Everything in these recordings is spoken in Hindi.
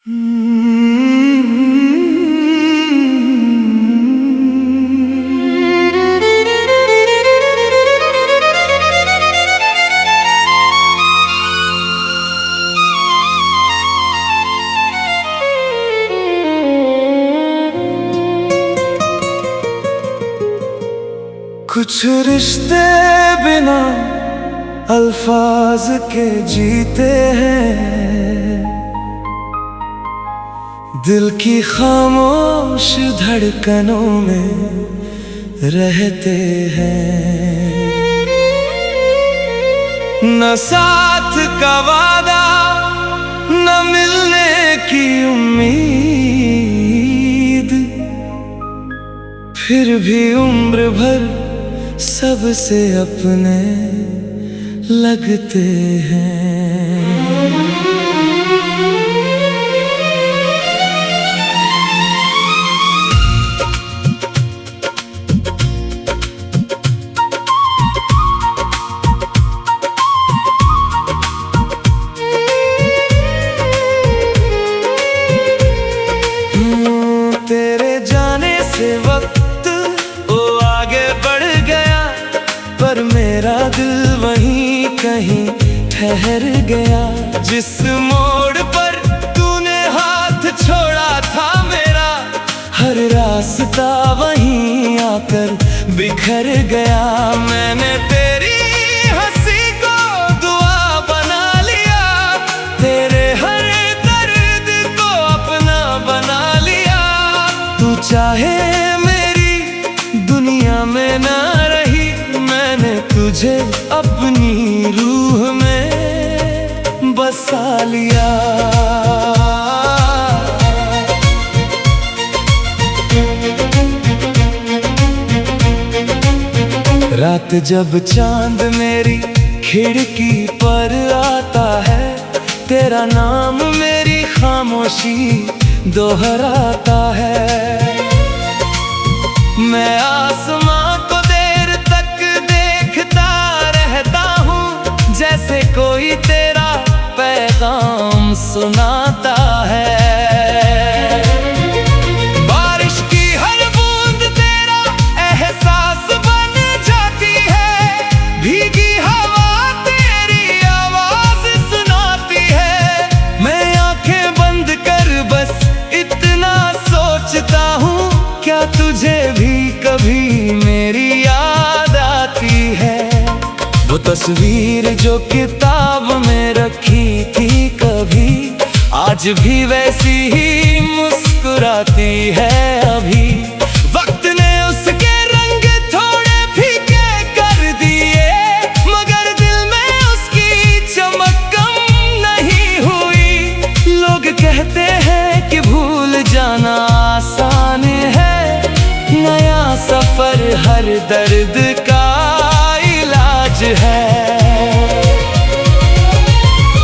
कुछ रिश्ते बिना अल्फाज के जीते हैं, दिल की खामोश धड़कनों में रहते हैं। न साथ का वादा, न मिलने की उम्मीद, फिर भी उम्र भर सबसे अपने लगते हैं। तेरे जाने से वक्त वो आगे बढ़ गया, पर मेरा दिल वहीं कहीं ठहर गया। जिस मोड़ पर तूने हाथ छोड़ा था मेरा, हर रास्ता वहीं आकर बिखर गया। मैंने तेरी हंसी को दुआ बना लिया, तेरे हर दर्द को अपना बना लिया। तू चाहे मेरी दुनिया में ना रही, मैंने तुझे अपनी रूह में बसा लिया। रात जब चांद मेरी खिड़की पर आता है, तेरा नाम मेरी खामोशी दोहराता है। मैं आसमां को देर तक देखता रहता हूँ, जैसे कोई तेरा पैगाम सुनाता है। बारिश की हर बूंद तेरा एहसास बन जाती है, भीगी हवा तेरी आवाज सुनाती है। मैं आंखें बंद कर बस इतना सोचता हूँ, क्या तुझे भी कभी मेरी याद आती है? वो तस्वीर जो किताब में रखी थी कभी, आज भी वैसी ही मुस्कुराती है अभी। वक्त ने उसके रंग थोड़े फीके कर दिए, मगर दिल में उसकी चमक कम नहीं हुई। लोग कहते हैं कि भूल जाना आसान है, नया सफर हर दर्द का इलाज है।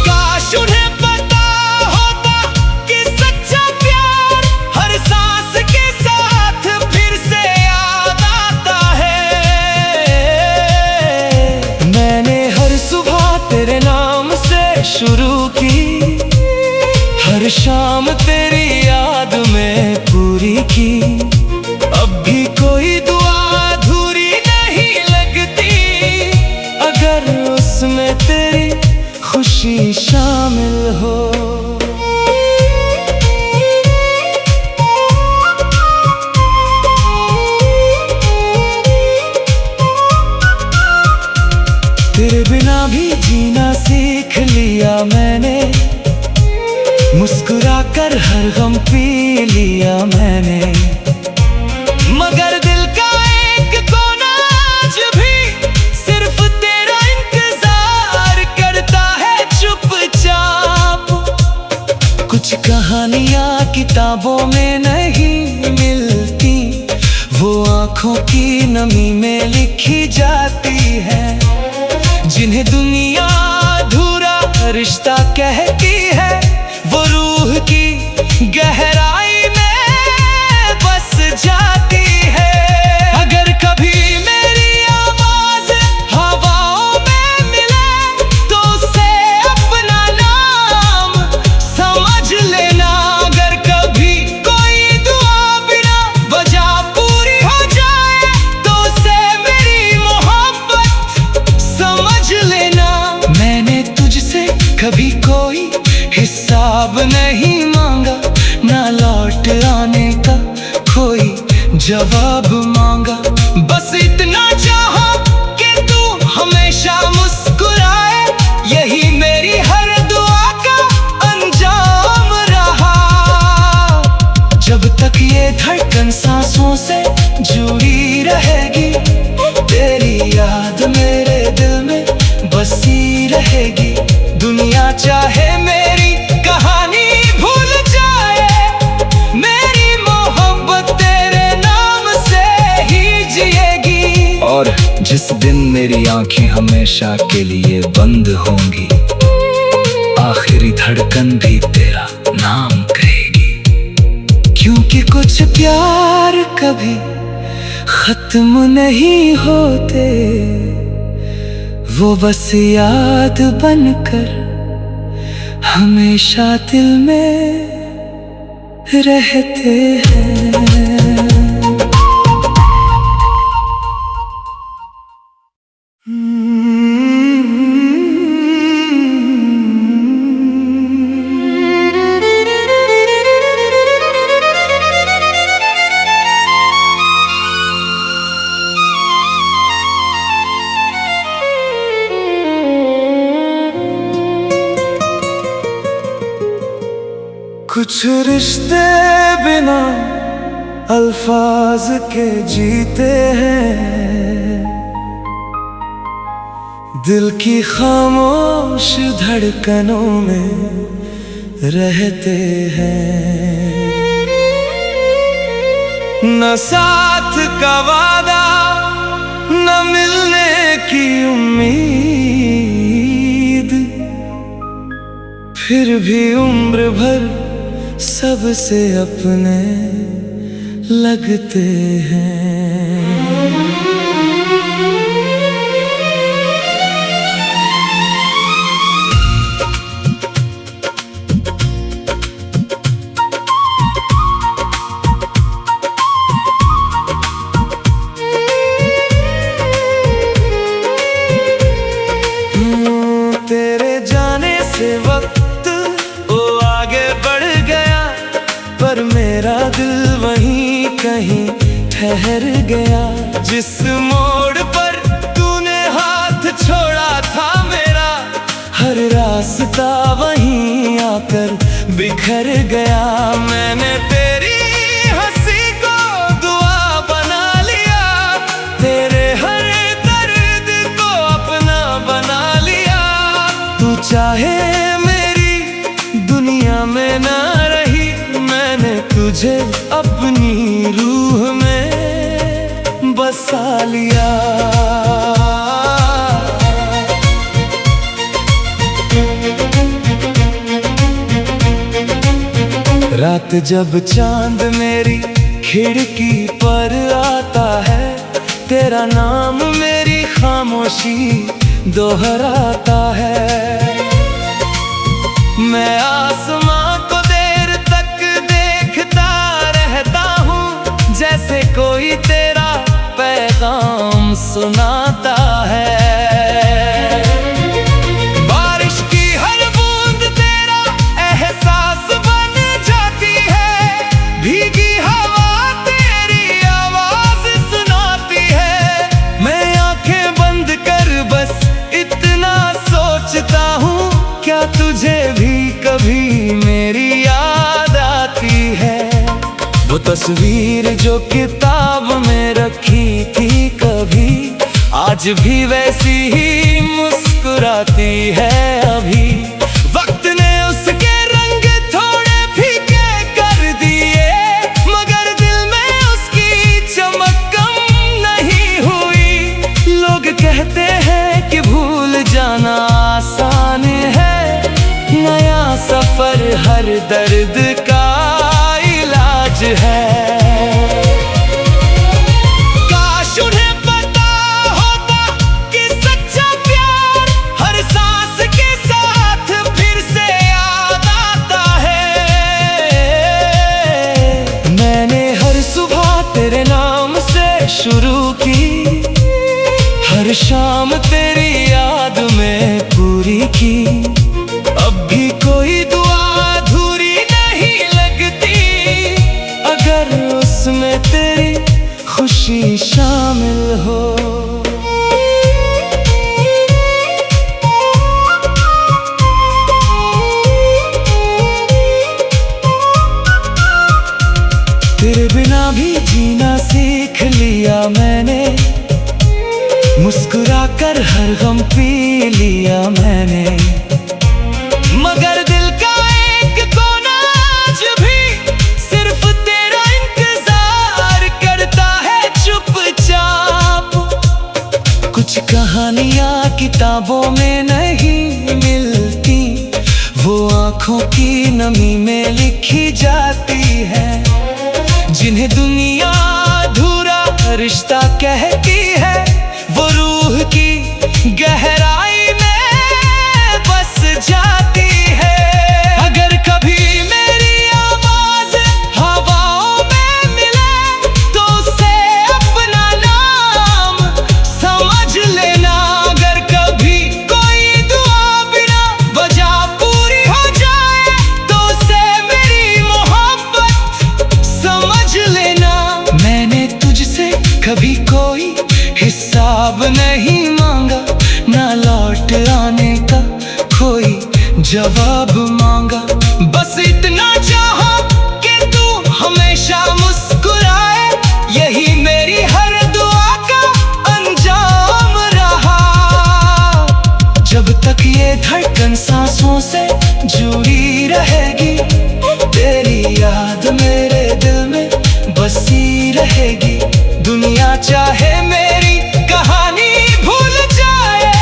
काश उन्हें पता होता कि सच्चा प्यार हर सांस के साथ फिर से याद आता है। मैंने हर सुबह तेरे नाम से शुरू की, हर शाम तेरी याद में पूरी की। अब भी कोई दुआ अधूरी नहीं लगती, अगर उसमें तेरी खुशी शामिल हो। तेरे बिना भी जीना सीख लिया मैंने, मुस्कुरा कर हर गम पी लिया मैंने। मगर दिल का एक कोना आज भी सिर्फ तेरा इंतजार करता है चुपचाप। कुछ कहानियां किताबों में नहीं मिलती, वो आंखों की नमी में लिखी जाती है। जिन्हें दुनिया अधूरा रिश्ता कहती है, वो रूह की गहराई में बस जाती है। अगर कभी मेरी आवाज हवाओं में मिले, तो उसे अपना नाम समझ लेना। जवाब नहीं मांगा, ना लौट आने का कोई जवाब मांगा। बस इतना चाहा कि तू हमेशा मुस्कुराए, यही मेरी हर दुआ का अंजाम रहा। जब तक ये धड़कन सांसों से जुड़ी रहेगी, तेरी याद मेरे दिल में बसी रहेगी। दुनिया चाहे मेरी कहानी भूल जाए, मेरी मोहब्बत तेरे नाम से ही जिएगी। और जिस दिन मेरी आंखें हमेशा के लिए बंद होंगी, आखिरी धड़कन भी तेरा नाम कहेगी। क्योंकि कुछ प्यार कभी खत्म नहीं होते, वो बस याद बनकर हमेशा दिल में रहते हैं। कुछ रिश्ते बिना अल्फाज के जीते हैं, दिल की खामोश धड़कनों में रहते हैं। न साथ का वादा, न मिलने की उम्मीद, फिर भी उम्र भर सबसे अपने लगते हैं। तेरे जाने से वक्त आगे बढ़ गया, पर मेरा दिल वहीं कहीं ठहर गया। जिस मोड़ पर तूने हाथ छोड़ा था मेरा, हर रास्ता वहीं आकर बिखर गया। मैंने तेरी हंसी को दुआ बना लिया, तेरे हर दर्द को अपना बना लिया। तू चाहे दुनिया में ना रही, मैंने तुझे अपनी रूह में बसा लिया। रात जब चांद मेरी खिड़की पर आता है, तेरा नाम मेरी खामोशी दोहराता है। मैं आसमां को देर तक देखता रहता हूँ, जैसे कोई तेरा पैगाम सुनाता है। बारिश की हर बूंद तेरा एहसास बन जाती है, भीगी हवा तेरी आवाज सुनाती है। मैं आंखें बंद कर बस इतना सोचता हूँ, क्या तुझे भी कभी मेरी याद आती है? वो तस्वीर जो किताब में रखी थी कभी, आज भी वैसी ही मुस्कुराती है अभी। वक्त ने उसके रंग थोड़े फीके कर दिए, मगर दिल में उसकी चमक कम नहीं हुई। लोग कहते हैं कि भूल जाना आसान है, नया सफर हर दर्द का इलाज है। काश उन्हें पता होता कि सच्चा प्यार हर सांस के साथ फिर से याद आता है। मैंने हर सुबह तेरे नाम से शुरू की, हर शाम तेरी याद में पूरी की। अब भी कोई दुआ अधूरी भी जीना सीख लिया मैंने, मुस्कुरा कर हर गम पी लिया मैंने। मगर दिल का एक कोना आज भी सिर्फ तेरा इंतजार करता है चुपचाप। कुछ कहानियां किताबों में नहीं मिलती, वो आंखों की नमी में लिखी जाती है। जिन्हें दुनिया अधूरा रिश्ता कहती है, वो रूह की गहराई में बस जाती है। अगर कभी मेरी आवाज हवाओं में मिले, तो उसे अपना नाम समझ लेना। अगर कभी कोई दुआ बिना वजह पूरी हो जाए, तो उसे मेरी मोहब्बत समझ लेना। मैंने तुझसे कभी कोई हिसाब नहीं मांगा, ना लौट आने का कोई जवाब मांगा। बस इतना चाहा कि तू हमेशा मुस्कुराए, यही मेरी हर दुआ का अंजाम रहा। जब तक ये धड़कन सांसों से जुड़ी रहेगी, तेरी याद मेरे दिल में बसी रहेगी। दुनिया चाहे मेरी कहानी भूल जाए,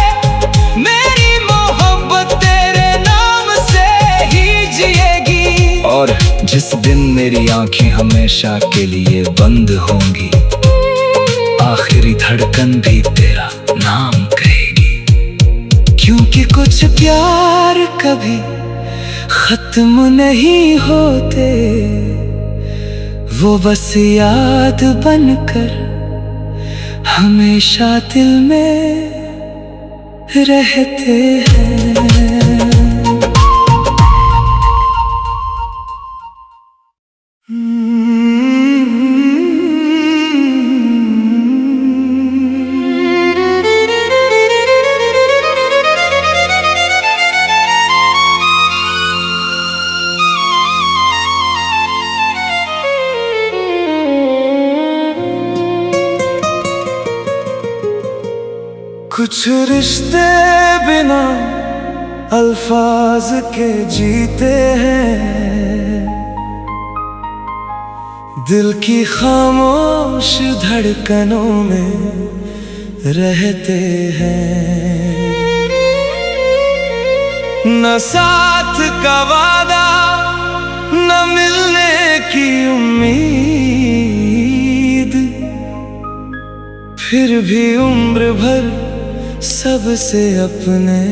मेरी मोहब्बत तेरे नाम से ही जिएगी। और जिस दिन मेरी आंखें हमेशा के लिए बंद होंगी, आखिरी धड़कन भी तेरा नाम कहेगी। क्योंकि कुछ प्यार कभी खत्म नहीं होते, वो बस याद बनकर हमेशा दिल में रहते हैं। कुछ रिश्ते बिना अल्फाज के जीते हैं, दिल की खामोश धड़कनों में रहते हैं। न साथ का वादा, न मिलने की उम्मीद, फिर भी उम्र भर सबसे अपने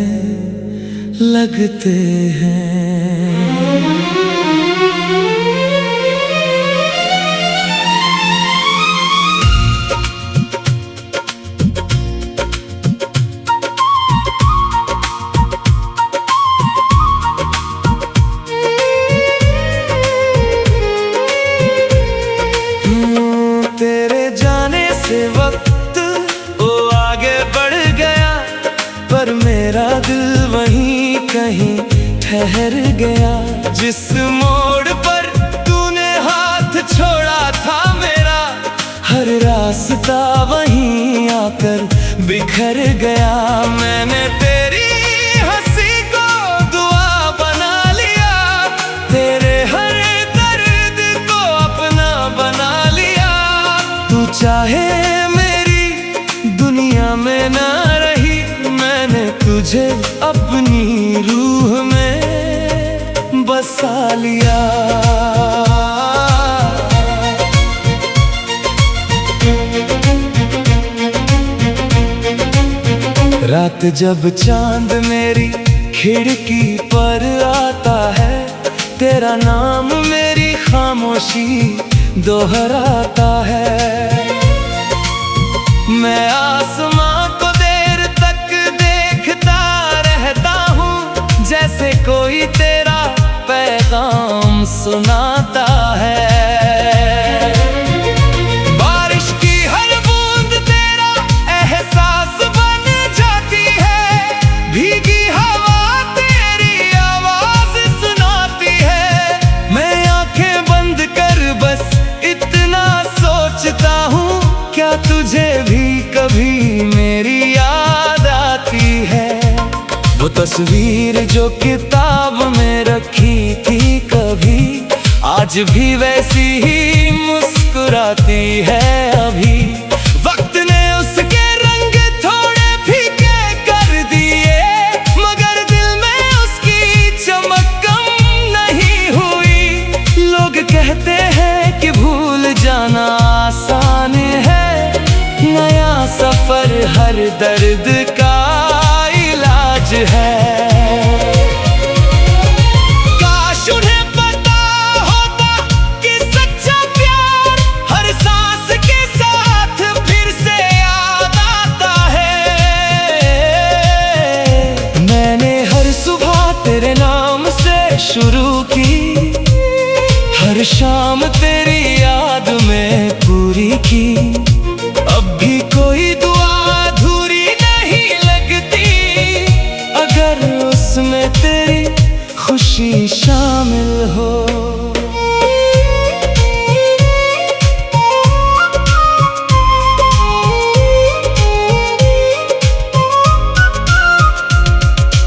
लगते हैं। तेरे जाने से वक्त पर मेरा दिल वहीं कहीं ठहर गया। जिस मोड़ पर तूने हाथ छोड़ा था मेरा, हर रास्ता वहीं आकर बिखर गया। मैंने तेरी हंसी को दुआ बना लिया, तेरे हर दर्द को अपना बना लिया। तू चाहे मेरी दुनिया में ना रही, मैंने तुझे अपनी रूह में बसा लिया। रात जब चांद मेरी खिड़की पर आता है, तेरा नाम मेरी खामोशी दोहराता है। मैं आसमां को देर तक देखता रहता हूँ, जैसे कोई तेरा पैगाम सुनाता है। बारिश की हर बूंद तेरा एहसास बन जाती है, भीगी हवा तेरी आवाज सुनाती है। मैं आंखें बंद कर बस इतना तस्वीर जो किताब में रखी थी कभी, आज भी वैसी ही मुस्कुराती है अभी। वक्त ने उसके रंग थोड़े फीके कर दिए, मगर दिल में उसकी चमक कम नहीं हुई। लोग कहते हैं कि भूल जाना आसान है, नया सफर हर दर्द का इलाज है। तेरे नाम से शुरू की, हर शाम तेरी याद में पूरी की। अब भी कोई दुआ अधूरी नहीं लगती, अगर उसमें तेरी खुशी शामिल हो।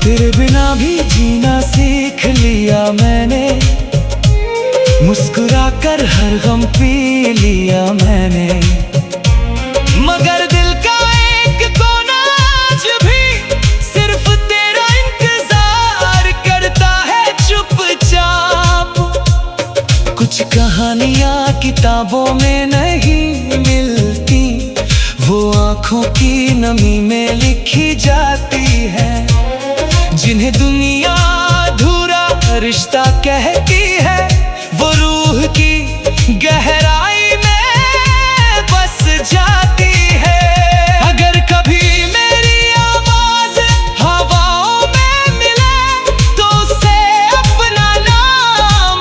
तेरे बिना भी जीना सीख लिया मैंने, मुस्कुरा कर हर गम पी लिया मैंने। मगर दिल का एक कोना आज भी सिर्फ तेरा इंतजार करता है चुपचाप। कुछ कहानियां किताबों में नहीं मिलती, वो आंखों की नमी में लिखी जाती है। जिन्हें दुनिया अधूरा रिश्ता कहती है, वो रूह की गहराई में बस जाती है। अगर कभी मेरी आवाज हवाओं में मिले, तो उसे अपना नाम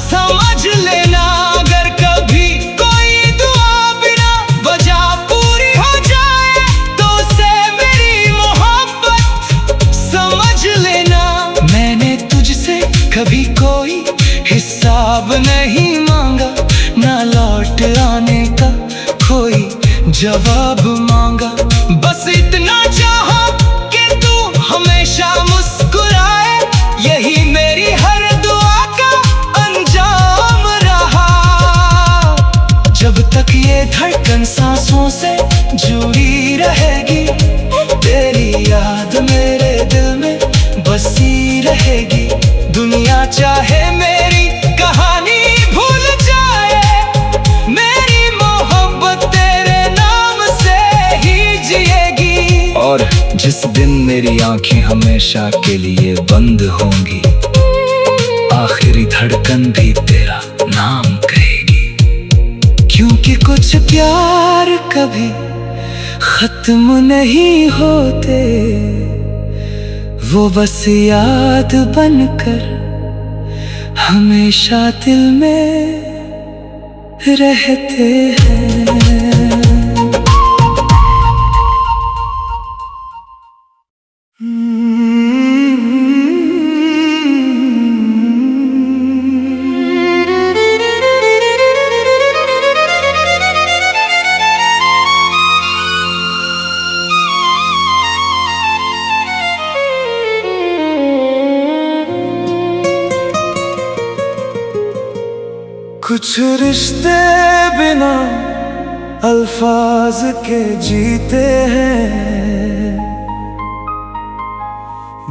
समझ लेना। अगर कभी कोई दुआ बिना वजह पूरी हो जाए, तो उसे मेरी मोहब्बत समझ लेना। मैंने तुझसे कभी कोई हिसाब नहीं मांगा, ना लौट आने का कोई जवाब मांगा। बस इतना चाहा कि तू हमेशा मुस्कुराए, यही मेरी हर दुआ का अंजाम रहा। जब तक ये धड़कन सांसों से जुड़ी रहेगी, तेरी याद मेरे दिल में बसी रहेगी। दुनिया चाहे मेरी कहानी भूल जाए, मेरी मोहब्बत तेरे नाम से ही जिएगी। और जिस दिन मेरी आंखें हमेशा के लिए बंद होंगी, आखिरी धड़कन भी तेरा नाम कहेगी। क्योंकि कुछ प्यार कभी खत्म नहीं होते, वो बस याद बनकर हमेशा दिल में रहते हैं। कुछ रिश्ते बिना अल्फाज के जीते हैं,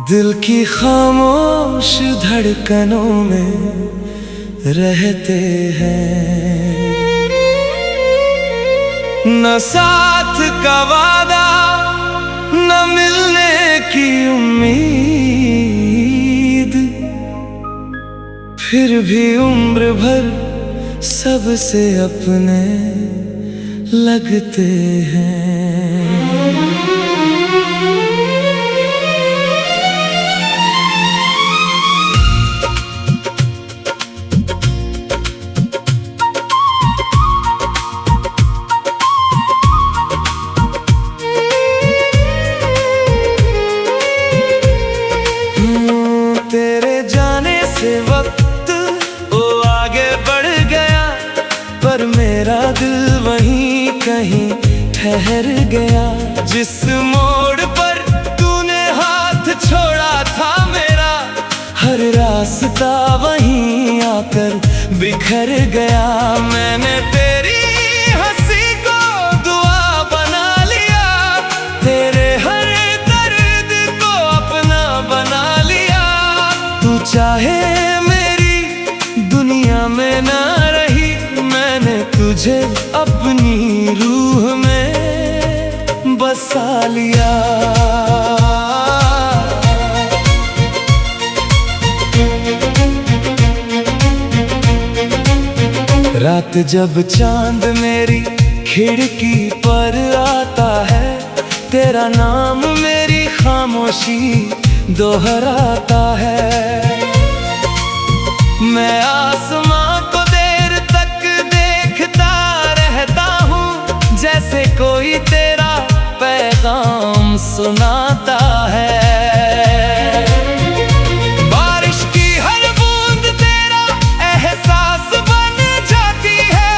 दिल की खामोश धड़कनों में रहते हैं। न साथ का वादा, न मिलने की उम्मीद, फिर भी उम्र भर सबसे अपने लगते हैं। तेरे जाने से वक्त आगे बढ़ गया, पर मेरा दिल वहीं कहीं ठहर गया। जिस मोड़ पर तूने हाथ छोड़ा था, रास्ता वहीं आकर बिखर गया। मैंने तेरी हंसी को दुआ बना लिया, तेरे हर दर्द को अपना बना लिया। तू चाहे मेरी दुनिया में ना रही, मैंने तुझे अपनी रूह में बसा लिया। रात जब चांद मेरी खिड़की पर आता है, तेरा नाम मेरी खामोशी दोहराता है। मैं आसमां को देर तक देखता रहता हूँ, जैसे कोई तेरा पैगाम सुनाता है। बारिश की हर बूंद तेरा एहसास बन जाती है,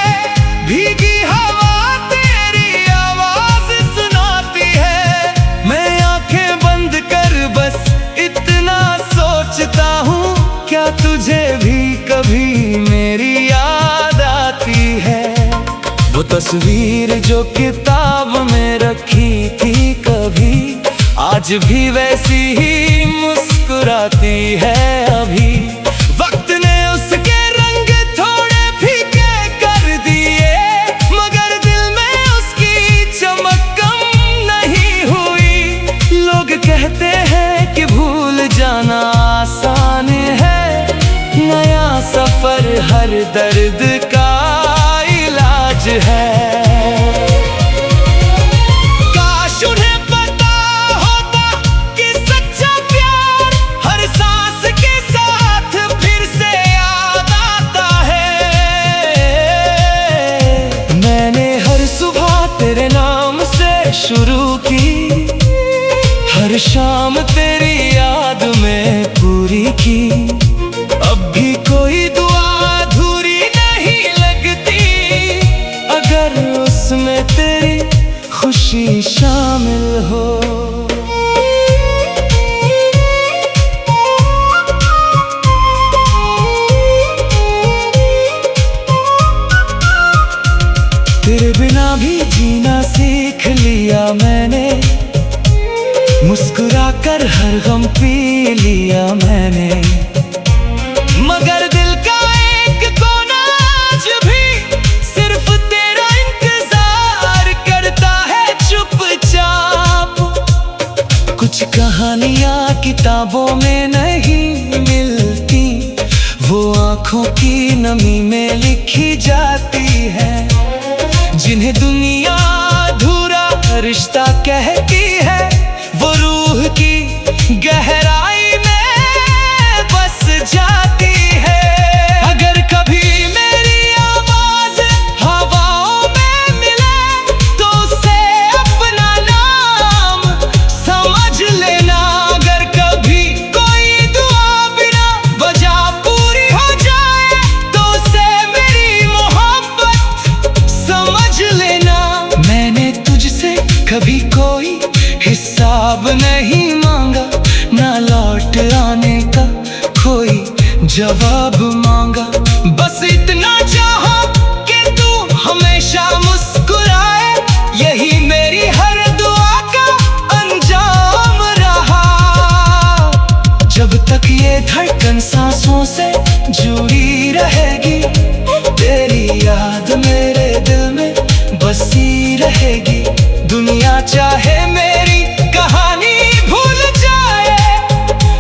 भीगी हवा तेरी आवाज सुनाती है। मैं आंखें बंद कर बस इतना सोचता हूँ, क्या तुझे भी कभी मेरी याद आती है? वो तस्वीर जो किताब में रखी थी कभी, आज भी वैसी ही मुस्कुराती है अभी। वक्त ने उसके रंग थोड़े फीके कर दिए, मगर दिल में उसकी चमक कम नहीं हुई। लोग कहते हैं कि भूल जाना आसान है, नया सफर हर दर्द का इलाज है। काश उन्हें पता होता कि सच्चा प्यार हर सांस के साथ फिर से याद आता है। मैंने हर सुबह तेरे नाम से शुरू की, हर शाम तेरी याद में पूरी की। अब भी कोई दुआ अधूरी नहीं लगती, अगर उसमें तेरी खुशी शामिल हो। तेरे बिना भी जीना सीख लिया मैंने, मुस्कुरा कर हर गम पी लिया मैंने। मगर दिल का एक कोना आज भी सिर्फ तेरा इंतजार करता है चुपचाप। कुछ कहानियां किताबों में नहीं मिलती, वो आंखों की नमी में लिखी जाती है। जिन्हें दुनिया अधूरा रिश्ता कहती है, वो रूह की गहराई में बस जाती है। अगर कभी मेरी आवाज हवाओं में मिले, तो उसे अपना नाम समझ लेना। अगर कभी कोई दुआ बिना वजह पूरी हो जाए, तो उसे मेरी मोहब्बत समझ लेना। मैंने तुझसे कभी कोई हिसाब नहीं मांगा, ना लौट आने का कोई जवाब मांगा। बस इतना चाहा कि तू हमेशा मुस्कुराए, यही मेरी हर दुआ का अंजाम रहा। जब तक ये धड़कन सांसों से जुड़ी रहेगी, तेरी याद मेरे दिल में बसी रहेगी। दुनिया चाहे मेरी कहानी भूल जाए,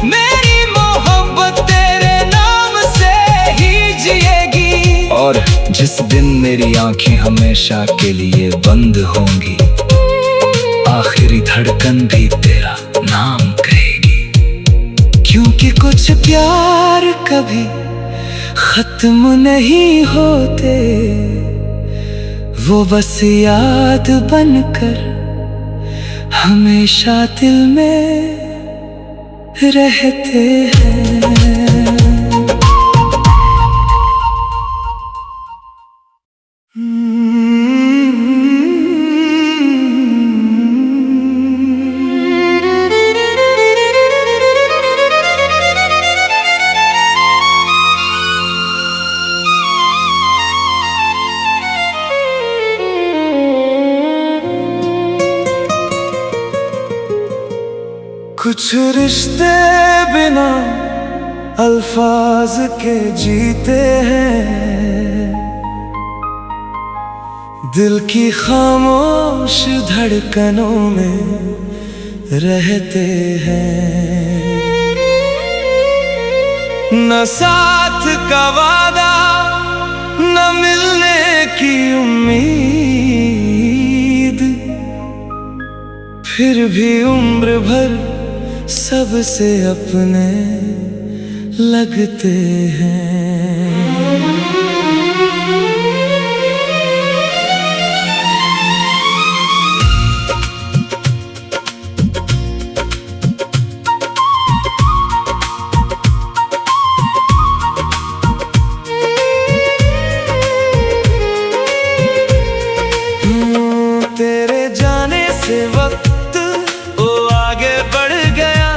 मेरी मोहब्बत तेरे नाम से ही जिएगी। और जिस दिन मेरी आंखें हमेशा के लिए बंद होंगी, आखिरी धड़कन भी तेरा नाम कहेगी। क्योंकि कुछ प्यार कभी खत्म नहीं होते, वो बस याद बनकर हमेशा दिल में रहते हैं। कुछ रिश्ते बिना अल्फाज के जीते हैं, दिल की खामोश धड़कनों में रहते हैं। न साथ का वादा, न मिलने की उम्मीद, फिर भी उम्र भर सबसे अपने लगते हैं। तेरे जाने से वक्त आगे बढ़ गया,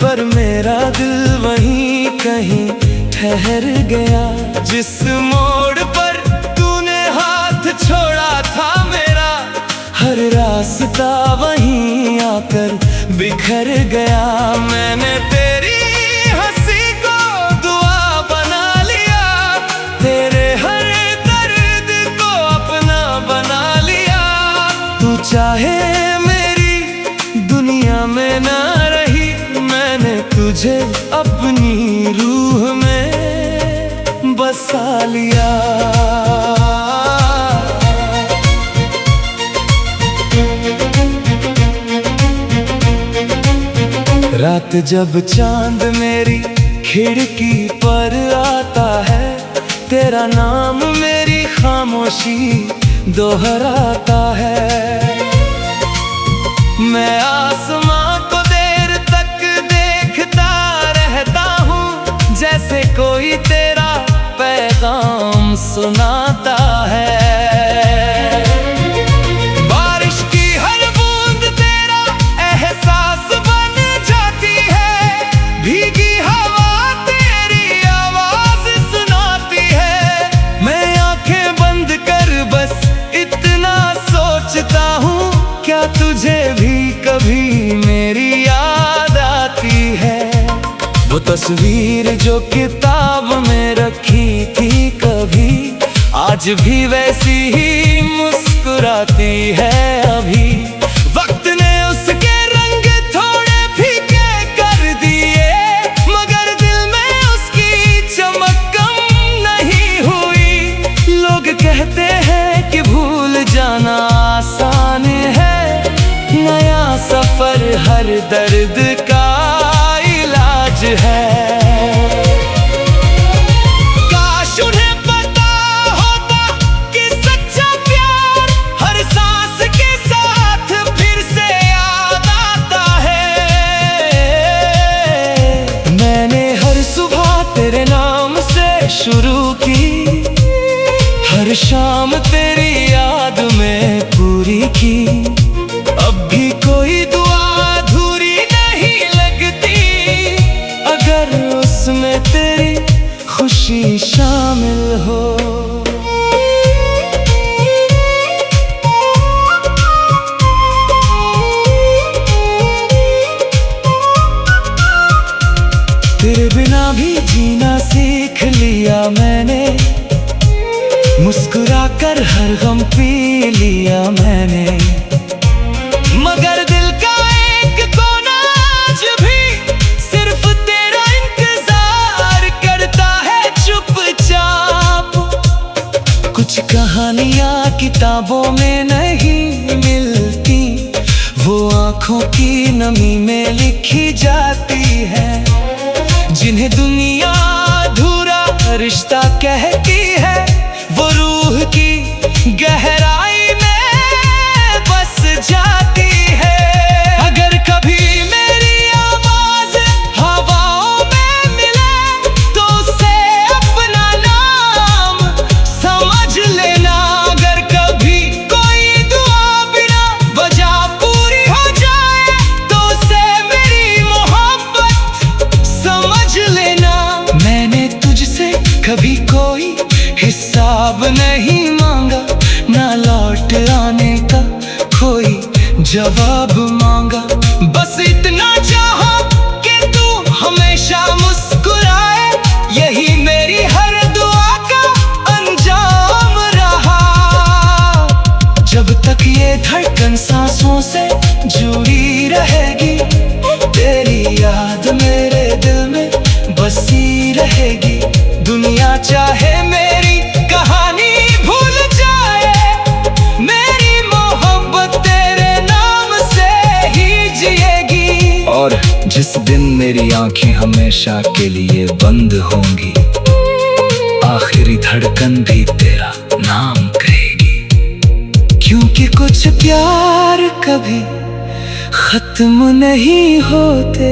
पर मेरा दिल वहीं कहीं ठहर गया। जिस मोड़ पर तूने हाथ छोड़ा था मेरा, हर रास्ता वहीं आकर बिखर गया। मैंने तेरी हंसी को दुआ बना लिया, तेरे हर दर्द को अपना बना लिया। तू चाहे दुनिया में ना रही, मैंने तुझे अपनी रूह में बसा लिया। रात जब चांद मेरी खिड़की पर आता है, तेरा नाम मेरी खामोशी दोहराता है। मैं आसमां को देर तक देखता रहता हूँ, जैसे कोई तेरा पैगाम सुनाता है। बारिश की हर बूंद तेरा एहसास बन जाती है, भीगी हवा तेरी आवाज सुनाती है। मैं आंखें बंद कर बस इतना सोचता हूँ, क्या तुझे भी कभी मेरी याद आती है? वो तस्वीर जो किताब में रखी थी कभी, आज भी वैसी ही मुस्कुराती है अभी। वक्त ने उसके रंग थोड़े फीके कर दिए, मगर दिल में उसकी चमक कम नहीं हुई। लोग कहते हैं कि भूल जाना आसान है, नया सफर हर दर्द का इलाज है। काश उन्हें पता होता कि सच्चा प्यार हर सांस के साथ फिर से याद आता है। मैंने हर सुबह तेरे नाम से शुरू की, हर शाम तेरी याद में पूरी की। अब भी कोई दुआ अधूरी नहीं लगती, अगर उसमें तेरी खुशी शामिल हो। तेरे बिना भी जीना सीख लिया मैंने, मुस्कुरा कर हर गम पी लिया मैंने। मगर दिल का एक कोना आज भी सिर्फ तेरा इंतजार करता है चुपचाप। कुछ कहानियां किताबों में नहीं मिलती, वो आंखों की नमी में लिखी जाती है। जिन्हें दुनिया अधूरा रिश्ता कहती है, वो रूह की गहराई में बस जाती है। अगर कभी मेरी आवाज हवाओं में मिले, तो उसे अपना नाम समझ लेना। अगर कभी कोई दुआ बिना वजह पूरी हो जाए, तो उसे मेरी मोहब्बत समझ लेना। मैंने तुझसे कभी कोई हिसाब नहीं मांगा, ना लौट आने का कोई जवाब मांगा। बस इतना चाहा और जिस दिन मेरी आंखें हमेशा के लिए बंद होंगी, आखिरी धड़कन भी तेरा नाम कहेगी। क्योंकि कुछ प्यार कभी खत्म नहीं होते।